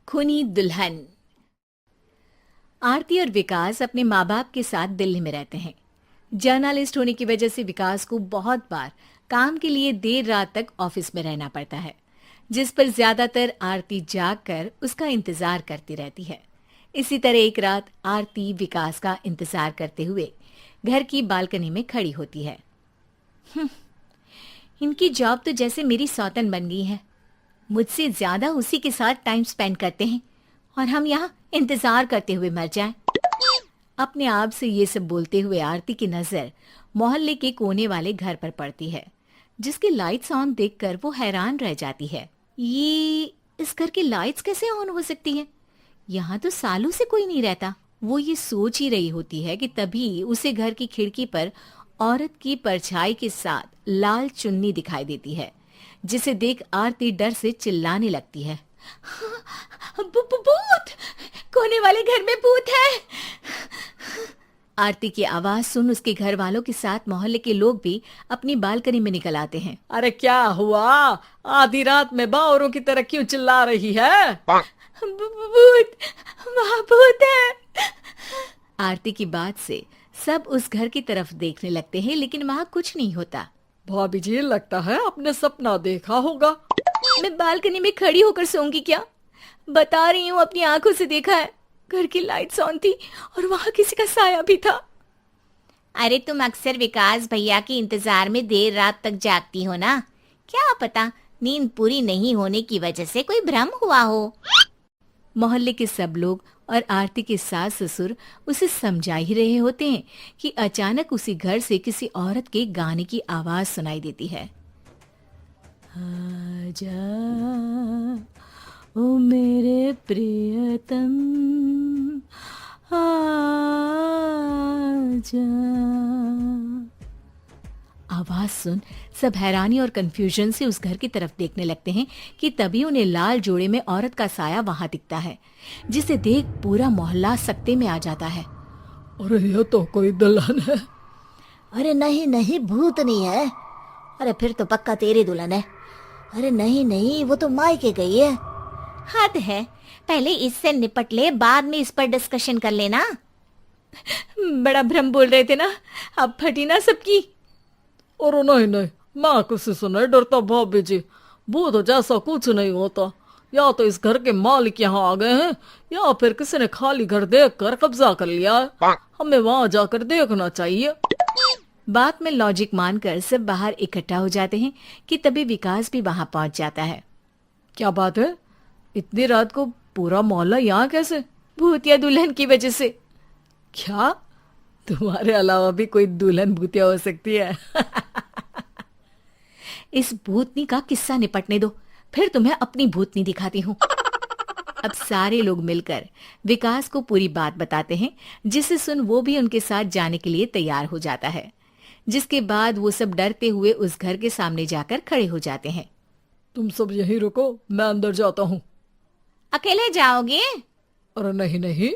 खूनी दुल्हन। आरती और विकास अपने माँ बाप के साथ दिल्ली में रहते हैं। जर्नलिस्ट होने की वजह से विकास को बहुत बार काम के लिए देर रात तक ऑफिस में रहना पड़ता है, जिस पर ज्यादातर आरती जाग कर उसका इंतजार करती रहती है। इसी तरह एक रात आरती विकास का इंतजार करते हुए घर की बालकनी में खड़ी होती है। इनकी जॉब तो जैसे मेरी सौतन बन गई है। मुझसे ज्यादा उसी के साथ टाइम स्पेंड करते हैं और हम यहाँ इंतजार करते हुए मर जाएं। अपने आप से ये सब बोलते हुए आरती की नजर मोहल्ले के कोने वाले घर पर पड़ती है, जिसकी लाइट्स ऑन देखकर वो हैरान रह जाती है। ये इस घर की लाइट्स कैसे ऑन हो सकती हैं? यहाँ तो सालों से कोई नहीं रहता। वो ये सोच ही रही होती है कि तभी उसे घर की खिड़की पर औरत की परछाई के साथ लाल चुन्नी दिखाई देती है, जिसे देख आरती डर से चिल्लाने लगती है। भूत! कोने वाले घर में भूत है! आरती की आवाज सुन उसके घर वालों के साथ मोहल्ले के लोग भी अपनी बालकनी में निकल आते हैं। अरे क्या हुआ? आधी रात में बावरों की तरह क्यों चिल्ला रही है? भूत! वहाँ भूत है! आरती की बात से सब उस घर की तरफ देखने लगते हैं, लेकिन वहाँ कुछ नहीं होता। भाभी जी, लगता है आपने सपना देखा होगा। मैं बालकनी में खड़ी होकर सोऊंगी क्या? बता रही हूँ, अपनी आंखों से देखा है। घर की लाइट्स ऑन थी और वहाँ किसी का साया भी था। अरे तुम अक्सर विकास भैया के इंतजार में देर रात तक जागती हो ना, क्या पता नींद पूरी नहीं होने की वजह से कोई भ्रम हुआ हो। मोहल्ले के सब लोग और आरती के सास ससुर उसे समझा ही रहे होते हैं कि अचानक उसी घर से किसी औरत के गाने की आवाज सुनाई देती है। आजा ओ मेरे प्रियतम, आजा। आवाज सुन सब हैरानी और कंफ्यूजन से उस घर की तरफ देखने लगते हैं कि तभी उन्हें लाल जोड़े में औरत का साया वहां दिखता है, जिसे देख पूरा मोहल्ला सकते में आ जाता है। अरे ये तो कोई दुल्हन है। अरे नहीं नहीं, भूत नहीं है। अरे फिर तो पक्का तेरी दुल्हन है। अरे नहीं नहीं, वो तो मायके गई है। हद है, पहले इससे निपट ले, बाद में इस पर डिस्कशन कर लेना। बड़ा भ्रम बोल रहे थे ना, अब फटी ना सबकी। और नहीं नहीं, मैं किसी से नहीं डरता भाभी जी। भूत जैसा कुछ नहीं होता। या तो इस घर के मालिक यहाँ आ गए हैं, या फिर किसी ने खाली घर देख कर कब्जा कर लिया है। हमें वहां जाकर देखना चाहिए। बात में लॉजिक मानकर सब बाहर इकट्ठा हो जाते हैं कि तभी विकास भी वहां पहुंच जाता है। क्या बात है? इतनी रात को पूरा मोहल्ला यहाँ कैसे? भूतिया दुल्हन की वजह से। क्या तुम्हारे अलावा भी कोई दुल्हन भूतिया हो सकती है? इस भूतनी का किस्सा निपटने दो, फिर तुम्हें अपनी भूतनी दिखाती हूँ। अब सारे लोग मिलकर विकास को पूरी बात बताते हैं, जिसे सुन वो भी उनके साथ जाने के लिए तैयार हो जाता है। जिसके बाद वो सब डरते हुए उस घर के सामने जाकर खड़े हो जाते हैं। तुम सब यहीं रुको, मैं अंदर जाता हूँ। अकेले जाओगे? अरे नहीं नहीं,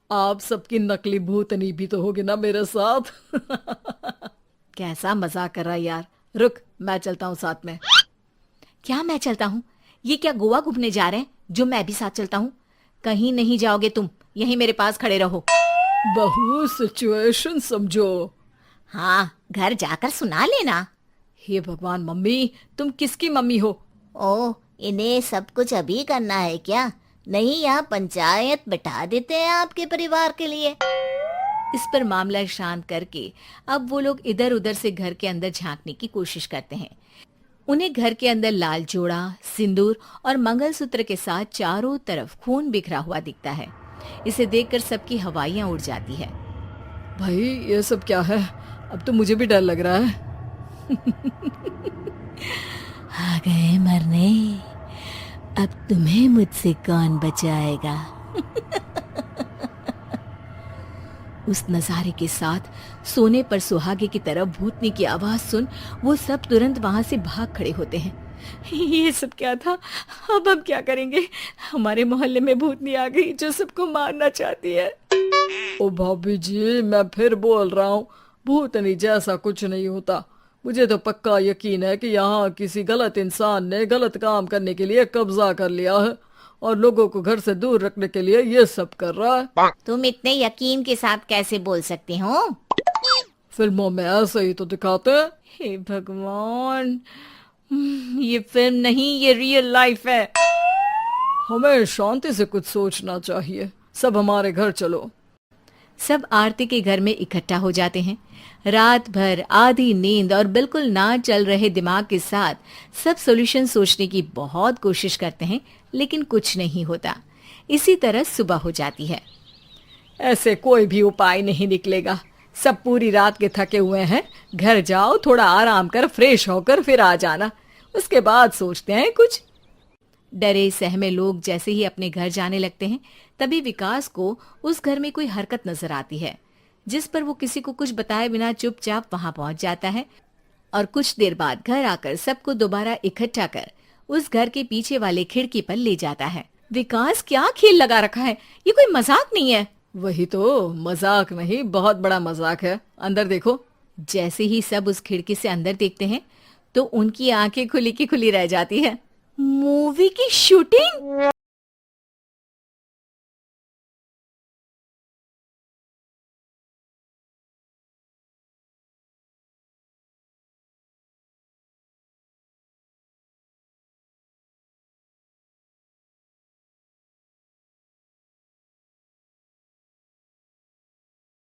आप सबकी नकली भूतनी भी तो होगी ना मेरे साथ। कैसा मजाक कर रहा है यार। रुक, मैं चलता हूँ साथ में। क्या मैं चलता हूँ? ये क्या गोवा घूमने जा रहे हैं जो मैं भी साथ चलता हूँ? कहीं नहीं जाओगे तुम, यहीं मेरे पास खड़े रहो। बहू, सिचुएशन समझो। हाँ, घर जाकर सुना लेना। हे भगवान, मम्मी तुम किसकी मम्मी हो? ओ, इन्हें सब कुछ अभी करना है क्या? नहीं, यहाँ पंचायत बिठा देते हैं आपके परिवार के लिए। इस पर मामला शांत करके अब वो लोग इधर उधर से घर के अंदर झांकने की कोशिश करते हैं। उन्हें घर के अंदर लाल जोड़ा, सिंदूर और मंगलसूत्र के साथ चारों तरफ खून बिखरा हुआ दिखता है। इसे देखकर सबकी हवाइयां उड़ जाती है। भाई ये सब क्या है? अब तो मुझे भी डर लग रहा है। आ गए मरने, अब तुम्हें मुझसे कौन बचाएगा? उस नजारे के साथ सोने पर सुहागे की तरफ भूतनी की आवाज सुन वो सब तुरंत वहां से भाग खड़े होते हैं। ये सब क्या था? अब हम क्या करेंगे? हमारे मोहल्ले में भूतनी आ गई जो सबको मारना चाहती है। ओ भाभी जी, मैं फिर बोल रहा हूँ, भूतनी जैसा कुछ नहीं होता। मुझे तो पक्का यकीन है कि यहाँ किसी गलत इंसान ने गलत काम करने के लिए कब्जा कर लिया है और लोगों को घर से दूर रखने के लिए ये सब कर रहा है। तुम इतने यकीन के साथ कैसे बोल सकते हो? फिल्मों में ऐसे ही तो दिखाते हैं। हे भगवान, ये फिल्म नहीं, ये रियल लाइफ है। हमें शांति से कुछ सोचना चाहिए। सब हमारे घर चलो। सब आरती के घर में इकट्ठा हो जाते हैं। रात भर आधी नींद और बिल्कुल ना चल रहे दिमाग के साथ सब सॉल्यूशन सोचने की बहुत कोशिश करते हैं, लेकिन कुछ नहीं होता। इसी तरह सुबह हो जाती है। ऐसे कोई भी उपाय नहीं निकलेगा। सब पूरी रात के थके हुए हैं। घर जाओ, थोड़ा आराम कर, फ्रेश होकर फिर आ जाना, उसके बाद सोचते हैं कुछ। डरे सहमे लोग जैसे ही अपने घर जाने लगते हैं, तभी विकास को उस घर में कोई हरकत नजर आती है, जिस पर वो किसी को कुछ बताए बिना चुपचाप वहां पहुंच जाता है और कुछ देर बाद घर आकर सबको दोबारा इकट्ठा कर उस घर के पीछे वाले खिड़की पर ले जाता है। विकास, क्या खेल लगा रखा है? ये कोई मजाक नहीं है। वही तो, मजाक नहीं, बहुत बड़ा मजाक है। अंदर देखो। जैसे ही सब उस खिड़की से अंदर देखते हैं तो उनकी आंखें खुली की खुली रह जाती है। मूवी की शूटिंग!